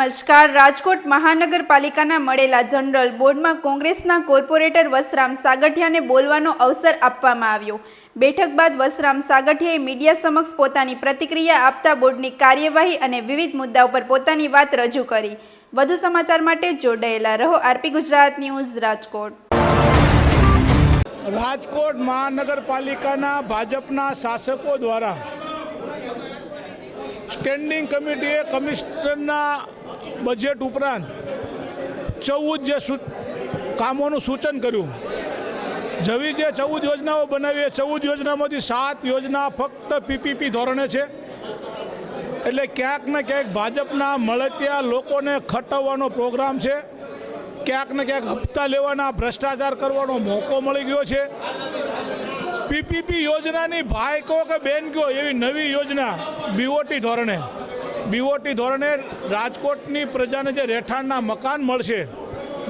નમસ્કાર। રાજકોટ મહાનગરપાલિકાના મળેલા જનરલ બોર્ડમાં કોંગ્રેસના કોર્પોરેટર વસરામ સાગઠિયાને બોલવાનો અવસર આપવામાં આવ્યો। બેઠક બાદ વસરામ સાગઠિયાએ મીડિયા સમક્ષ પોતાની પ્રતિક્રિયા આપતા બોર્ડની કાર્યવાહી અને વિવિધ મુદ્દાઓ પર પોતાની વાત રજૂ કરી। વધુ સમાચાર માટે જોડાયેલા રહો। RP Gujarat news, Rajkot. રાજકોટ મહાનગરપાલિકાના ભાજપના શાસકો દ્વારા સ્ટેન્ડિંગ કમિટીએ કમિશનરના બજેટ ઉપરાંત 14 જે કામોનું સૂચન કર્યું। જેવી જે 14 યોજનાઓ બનાવી, 14 યોજનામાંથી 7 યોજના ફક્ત પીપીપી ધોરણે છે। એટલે ક્યાંક ને ક્યાંક ભાજપના મળતિયા લોકોને ખટવવાનો પ્રોગ્રામ છે। ક્યાંક ને ક્યાંક હપ્તા લેવાના, ભ્રષ્ટાચાર કરવાનો મોકો મળી ગયો છે। પીપીપી યોજનાની ભાઈ કહો કે બેન કહો એવી નવી યોજના બીઓટી ધોરણે રાજકોટની પ્રજાને જે રહેઠાણના મકાન મળશે।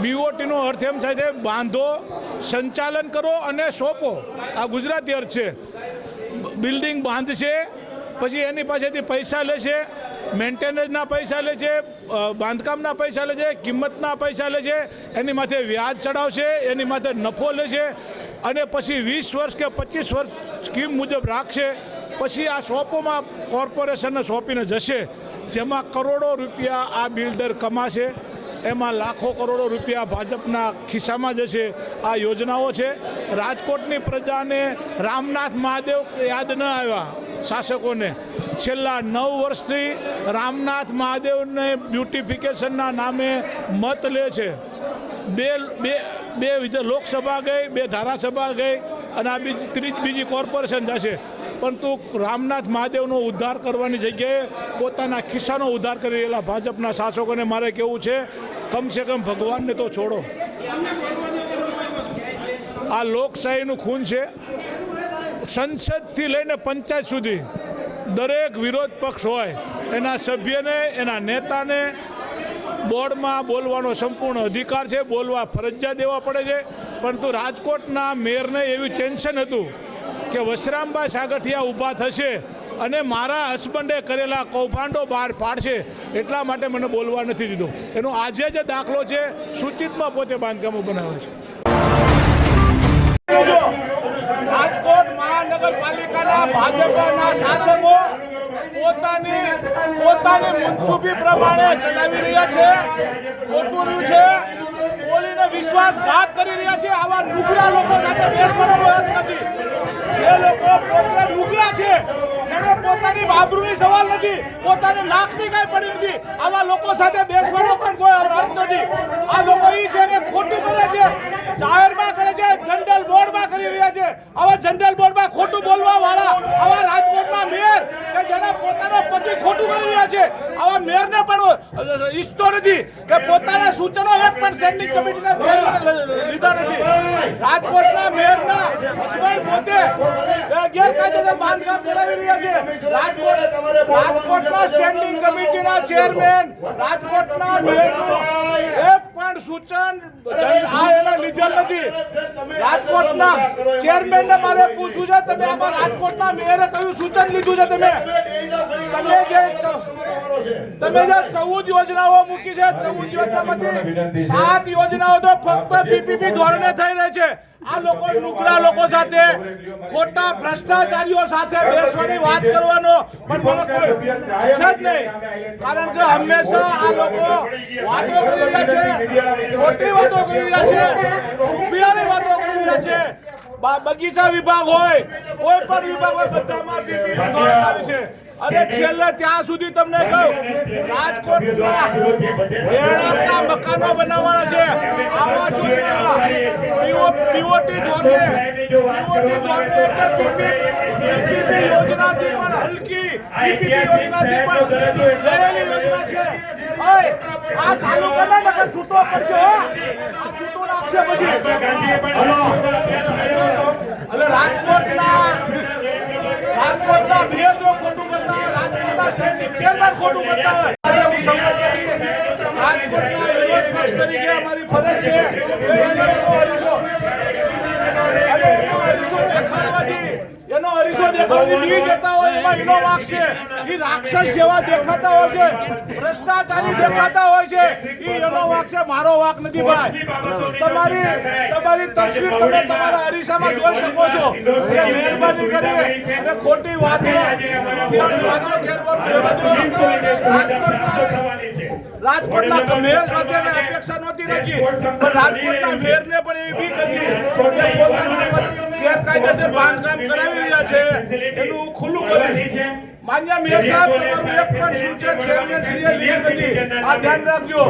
બીઓટીનો અર્થ એમ થાય છે બાંધો, સંચાલન કરો અને સોંપો। આ ગુજરાતી અર્થ છે। બિલ્ડિંગ બાંધશે, પછી એની પાસેથી પૈસા લેશે, મેન્ટેનન્સના પૈસા લે છે, બાંધકામના પૈસા લે છે, કિંમતના પૈસા લે છે, એની માથે વ્યાજ ચડાવશે, એની માથે નફો લે છે અને પછી 20 વર્ષ કે 25 વર્ષ સ્કીમ મુજબ રાખશે। પછી આ સોંપોમાં કોર્પોરેશનને સોંપીને જશે, જેમાં કરોડો રૂપિયા આ બિલ્ડર કમાશે। એમાં લાખો કરોડો રૂપિયા ભાજપના ખિસ્સામાં જશે। આ યોજનાઓ છે। રાજકોટની પ્રજાને રામનાથ મહાદેવ યાદ ન આવ્યા શાસકોને। છેલ્લા 9 વર્ષથી રામનાથ મહાદેવને બ્યુટિફિકેશનના નામે મત લે છે। બે લોકસભા ગઈ, 2 ધારાસભા ગઈ અને આ બીજી કોર્પોરેશન જશે, પરંતુ રામનાથ મહાદેવનો ઉદ્ધાર કરવાની જગ્યાએ પોતાના ખિસ્સાનો ઉદ્ધાર કરી રહેલા ભાજપના શાસકોને મારે કહેવું છે, કમસે કમ ભગવાનને તો છોડો। આ લોકશાહીનું ખૂન છે। સંસદથી લઈને પંચાયત સુધી દરેક વિરોધ પક્ષ હોય એના સભ્યને, એના નેતાને બોર્ડમાં બોલવાનો સંપૂર્ણ અધિકાર છે। બોલવા ફરજિયાત દેવા પડે છે। પરંતુ રાજકોટના મેયરને એવી ટેન્શન હતું કે વસરામભાઈ સાગઠિયા ઊભા થશે અને મારા હસબન્ડે કરેલા કૌભાંડો બહાર પાડશે, એટલા માટે મને બોલવા નથી દીધો। એનો આજે જે દાખલો છે, સૂચિતમાં પોતે બાંધકામો બનાવે છે। રાજકોટ મહાનગરપાલિકાના ભાજપના શાસકો પોતાની મનસુબી પ્રમાણે ચલાવી રહ્યા છે। ખોટું છે, બોલીને વિશ્વાસઘાત કરી રહ્યા છે। આવા નુગરા લોકો સાથે બેસવાનો વાત નથી। જે લોકો પોતે નુગરા છે, જેને પોતાની આબરૂની સવાલ નથી, પોતાની નાકની કાંઈ પડી નથી, આવા લોકો સાથે બેસવાનો પણ કોઈ અર્થ નથી। આ લોકો એ છે કે ખોટું કરે છે, જાહેરમાં કરે છે, જનરલ બોર્ડમાં કરી રહ્યા છે। આવા જનરલ બોર્ડમાં ખોટું બોલવા વાળા આવા રાજકોટના મેયર કે જેના પોતાનો પતિ ખોટું કરી રહ્યા છે, આવા મેયરને પણ ઈચ્છતો નથી કે પોતાના સૂચનો એક પણ સ્ટેન્ડિંગ કમિટીના ચેરમેન લીધા નથી। રાજકોટના મેયરના હસબન્ડ પોતે ગેરકાયદેસર બાંધકામ કરાવી રહ્યા છે। રાજકોટના સ્ટેન્ડિંગ કમિટીના ચેરમેન, રાજકોટના મેયરનું એક પણ સૂચન એના લીધેલ નથી। રાજકોટના ચેરમેનને મારે પૂછવું છે, તમે આમાં રાજકોટના મેયરે કયું સૂચન લીધું છે? તમે જે 14 યોજનાઓ મૂકી છે, 14 યોજનામાંથી 7 યોજનાઓ તો ફક્ત પીપીપી ધોરણે થઈ રહી છે। આ લોકો નુગરા લોકો સાથે, ખોટા ભ્રષ્ટાચારીઓ સાથે બેસવાની વાત કરવાનો પણ મને કોઈ છે જ નહીં। કારણ કે હંમેશા આ લોકો વાતો કરી રહ્યા છે, ખોટી વાતો કરી રહ્યા છે, સુફિયાની વાતો કરી રહ્યા છે। બગીચા વિભાગ હોય, કોઈ પણ વિભાગ હોય, બધામાં પીપીપી ધોરણ આવી છે। અને છેલ્લે ત્યાં સુધી તમને કહું, રાજકોટના મકાનો બનાવવાના છે। આવાસ યોજના, બીઓટી ધોરણે એટલે પીપીપી યોજનાથી પણ હલકી, પીપીપી યોજનાથી પણ ગયેલી યોજના છે। આ ચાલુ કરે ને કે છૂટો પડશે, આ છૂટો રાખશે પછી। એટલે રાજકોટના મેયર જો ખોટું કરતા હોય, રાજકોટના સ્ટેન્ડિંગ ચેરમેન ખોટું કરતા હોય, રાજકોટના વિરોધ પક્ષ તરીકે અમારી ફરજ છે એનો હરીશો દેખાડવાથી, એનો પૈસો દેખાડી નહીં જતા હોય એમાં એનો વાંક છે. એ રાક્ષસ જેવા દેખાતા હોય છે, ભ્રષ્ટાચારી દેખાતા હોય છે, એ એનો વાંક છે, મારો વાંક નથી ભાઈ. તમારી તસવીર તમે તમારા અરીસામાં જોઈ શકો છો. એ મહેરબાની કરી અને ખોટી વાતો રાજકોટના મેયર સાથે મેં અપેક્ષા નહોતી રાખી, પણ રાજકોટના મેયરને પણ એવી બીક હતી કે પોતાના ગેરકાયદેસર બાંધકામ કરાવી રહ્યા છે, એનું ખુલ્લું કરીશ. માન્ય મેયર સાહેબ, તમારું એક પણ સૂચન ચેરમેનશ્રીએ લીધું નથી, આ ધ્યાન રાખજો.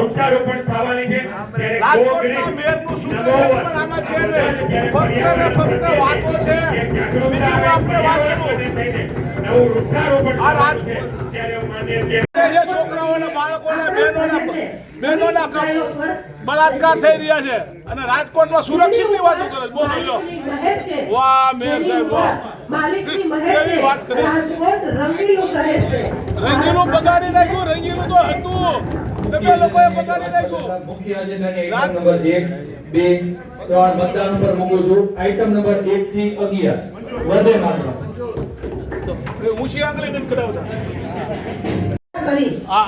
રાજકોટના મેયરનું સૂચન પણ આમાં છે ને, ફક્ત ને ફક્ત વાતો છે, બીજી આપણે વાત કરું. આ રાજકોટ જે છોકરાઓના બાળકોના બહેનોના બળાત્કાર થઈ રહ્યા છે અને રાજકોટમાં સુરક્ષિતની વાતો કરે છે. બોલો લો. વાહ મેયર સાહેબ, વાહ, કેવી વાત કરી. રંગીલું બગાડી નાખ્યું. રંગીલું તો હતું, તમે લોકોએ બગાડી નાખ્યું. મુખ્ય એજન્ડાની આઈટમ નંબર 1, 2, 3 મતદાન ઉપર મૂકું છું. આઈટમ નંબર 1 થી 11 વધે માત્ર ઊંચી આંગળી નથી કરાવતા. આ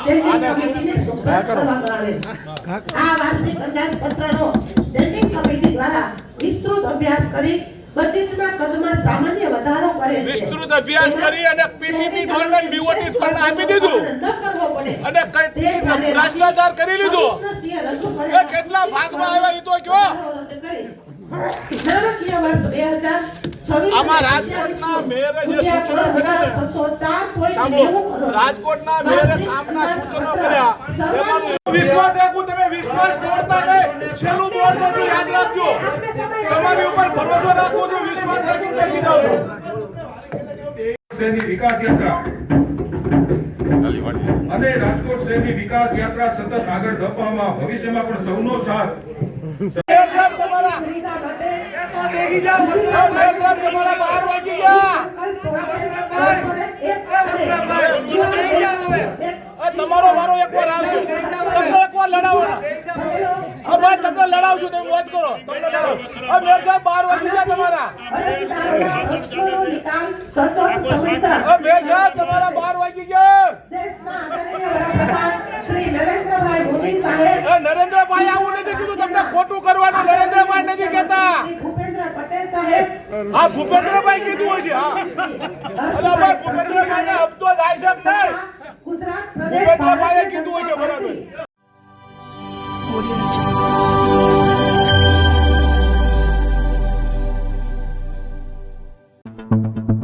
વાર્ષિક અંદાજપત્રનો સ્ટેન્ડિંગ કમિટી દ્વારા વિસ્તૃત અભ્યાસ કરી બજેટના કદમાં સામાન્ય વધારો કરે છે. વિસ્તૃત અભ્યાસ કરી અને પીપીપી ફંડ અને બીઓટી ફંડ આપી દીધું ન કરવો પડે અને ભ્રષ્ટાચાર કરી લીધો. એ કેટલા ભાગમાં આવ્યા એ તો કયો. નાણાકીય વર્ષ 2026 આમાં રાજકોટના મેયરે જે સૂચનો કર્યા છે, સાંભળો, રાજકોટના મેયરે કામના સૂચનો કર્યા, એમાં વિશ્વાસ રાખું. તમે વિશ્વાસ તોડતા નહીં. છેલ્લું બોલશો તો યાદ રાખજો. તમારી ઉપર ભરોસો રાખું છું, વિશ્વાસ રાખીને બેસી જાઓ છો. શહેરની વિકાસ યાત્રા અને રાજકોટ શહેરની વિકાસ યાત્રા સતત આગળ ધપાવવામાં ભવિષ્યમાં પણ સૌનો સાથ. મેયર સાહેબ, તમારા 12 વાગી ગયા. તમારો વારો એકવાર આવશે. તમને એકવાર લડાવવાના. ભાઈ તમને લડાવશું, તમે મોજ કરો. તમને લડાવ. મેયર સાહેબ 12 વાગી ગયા તમારા. મેયર સાહેબ તમારા 12 વાગી ગયા. નરેન્દ્રભાઈ આવું નથી કીધું, તમને ખોટું કરવાનું નરેન્દ્રભાઈ નથી કહેતા. હા, ભૂપેન્દ્રભાઈ કીધું હશે. હા, અલા ભાઈ, ભૂપેન્દ્રભાઈ ને હપ્તો જાય છે કે નહીં? ભૂપેન્દ્રભાઈએ કીધું હશે, બરાબર. Audio